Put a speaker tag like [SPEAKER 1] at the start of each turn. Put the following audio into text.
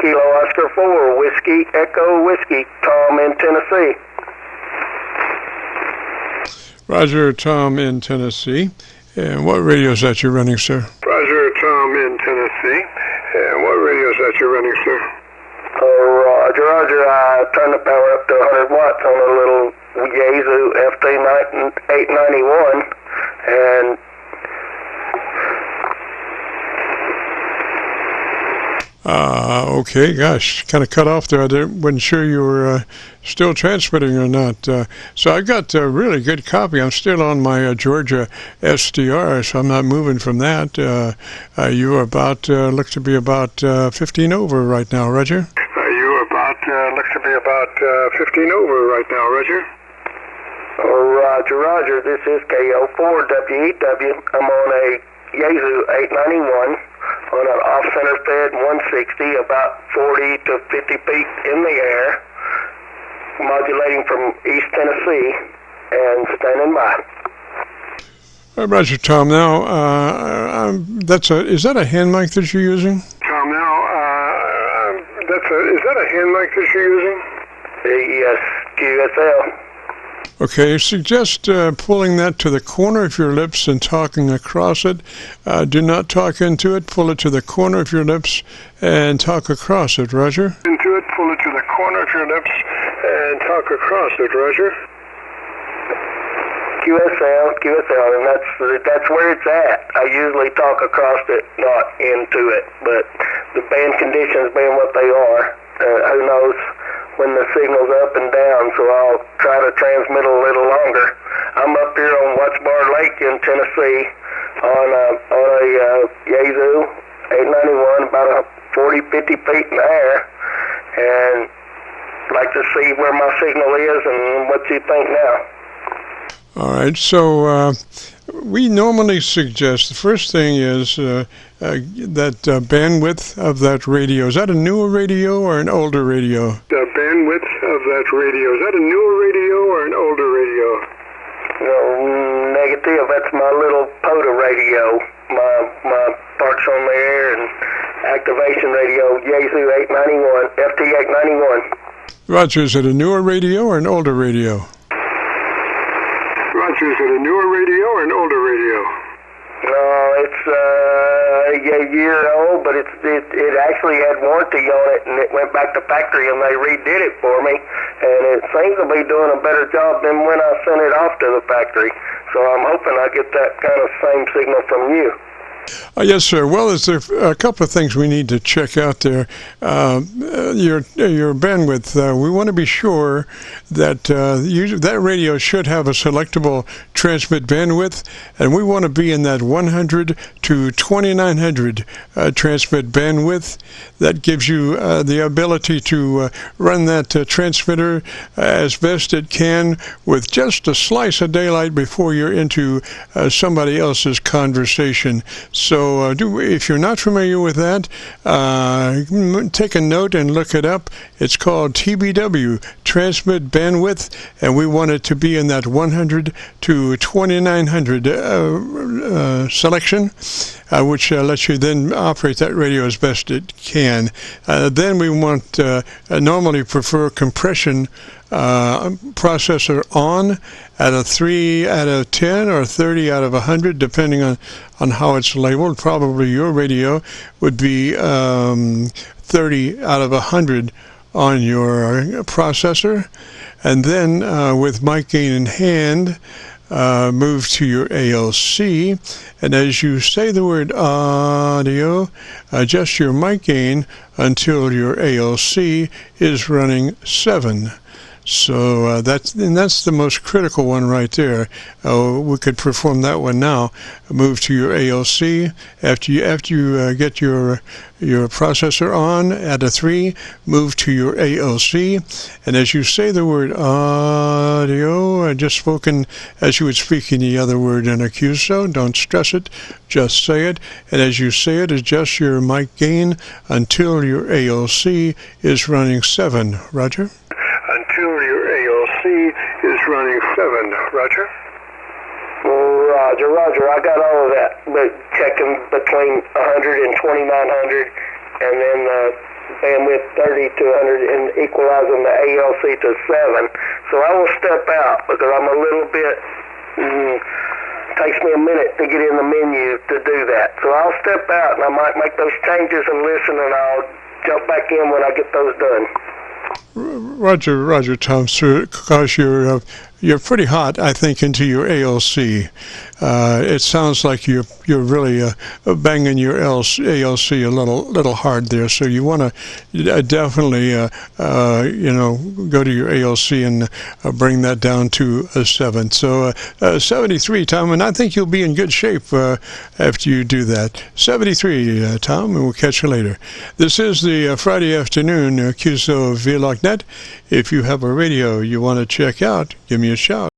[SPEAKER 1] Kilo Oscar 4, Whiskey, Echo, Whiskey, Tom in Tennessee.
[SPEAKER 2] Roger, Tom in Tennessee. And what radio is that you're running, sir?
[SPEAKER 3] Roger, Tom in Tennessee. And what radio is that you're running, sir?
[SPEAKER 1] Oh, Roger, I turned the power up to 100 watts on a little Yaesu FT-891, and
[SPEAKER 2] okay, gosh, kind of cut off there. I wasn't sure you were still transmitting or not. So I got a really good copy. I'm still on my Georgia SDR, so I'm not moving from that. You are about, look to be about 15 over right now, Roger.
[SPEAKER 3] You about, look to be about 15 over right now, Roger.
[SPEAKER 1] Oh, Roger, this is Qso-Vlog. I'm on a Yaesu 891 on an off-center fed 160, about 40 to 50 feet in the air, modulating from East Tennessee, and standing by.
[SPEAKER 2] Roger, Tom. Now, is that a hand mic that you're using?
[SPEAKER 3] Tom, now, is that a hand mic that you're using?
[SPEAKER 1] Yes, QSL.
[SPEAKER 2] Okay, suggest pulling that to the corner of your lips and talking across it. Do not talk into it. Pull it to the corner of your lips and talk across it, Roger.
[SPEAKER 3] Into it, pull it to the corner of your lips and talk across it, Roger.
[SPEAKER 1] QSL, and that's where it's at. I usually talk across it, not into it, but the band conditions being what they are, who knows when the signal's up and down, so I'll try to transmit a little longer. I'm up here on Wattsbar Lake in Tennessee on a Yaesu 891, about 40, 50 feet in the air, and like to see where my signal is and what you think now.
[SPEAKER 2] All right, so we normally suggest the first thing is that bandwidth of that radio. Is that a newer radio or an older radio?
[SPEAKER 3] The bandwidth of that radio. Is that a newer radio or an older radio?
[SPEAKER 1] No, negative. That's my little POTA radio. My parts on the air and activation radio, Yaesu 891, FT-891.
[SPEAKER 2] Roger, is it a newer radio or an older radio?
[SPEAKER 3] Roger, is it a newer radio or an older radio?
[SPEAKER 1] No, it's a year old, but it actually had warranty on it, and it went back to factory, and they redid it for me, and it seems to be doing a better job than when I sent it off to the factory. So I'm hoping I get that kind of same signal from you.
[SPEAKER 2] Yes, sir. Well, there's a couple of things we need to check out there. Your bandwidth. We want to be sure that that radio should have a selectable transmit bandwidth, and we want to be in that 100 to 2900 transmit bandwidth. That gives you the ability to run that transmitter as best it can with just a slice of daylight before you're into somebody else's conversation. So if you're not familiar with that, take a note and look it up. It's called TBW, Transmit Bandwidth, and we want it to be in that 100 to 2900 selection, which lets you then operate that radio as best it can. Then we want, normally prefer compression processor on at a 3 out of 10 or 30 out of 100, depending on how it's labeled. Probably your radio would be 30 out of 100 on your processor. And then with mic gain in hand, move to your ALC, and as you say the word audio, adjust your mic gain until your ALC is running 7. So that's the most critical one right there. We could perform that one now. Move to your ALC after you get your processor on at a 3. Move to your ALC, and as you say the word audio, just spoken as you would speak any other word in a QSO. Don't stress it. Just say it. And as you say it, adjust your mic gain until your ALC is running 7. Roger.
[SPEAKER 3] Until your ALC is running 7. Roger?
[SPEAKER 1] Roger. I got all of that. But checking between 100 and 2900, and then the bandwidth to 100 and equalizing the ALC to 7. So I will step out because I'm a little bit, takes me a minute to get in the menu to do that. So I'll step out and I might make those changes and listen, and I'll jump back in when I get those done.
[SPEAKER 2] Roger, Tom, because you're pretty hot, I think, into your ALC. It sounds like you're really banging your ALC a little hard there. So you want to definitely go to your ALC and bring that down to a 7. So 73, Tom, and I think you'll be in good shape after you do that. 73, Tom, and we'll catch you later. This is the Friday afternoon Qso-Vlog net. If you have a radio you want to check out, give me a shout.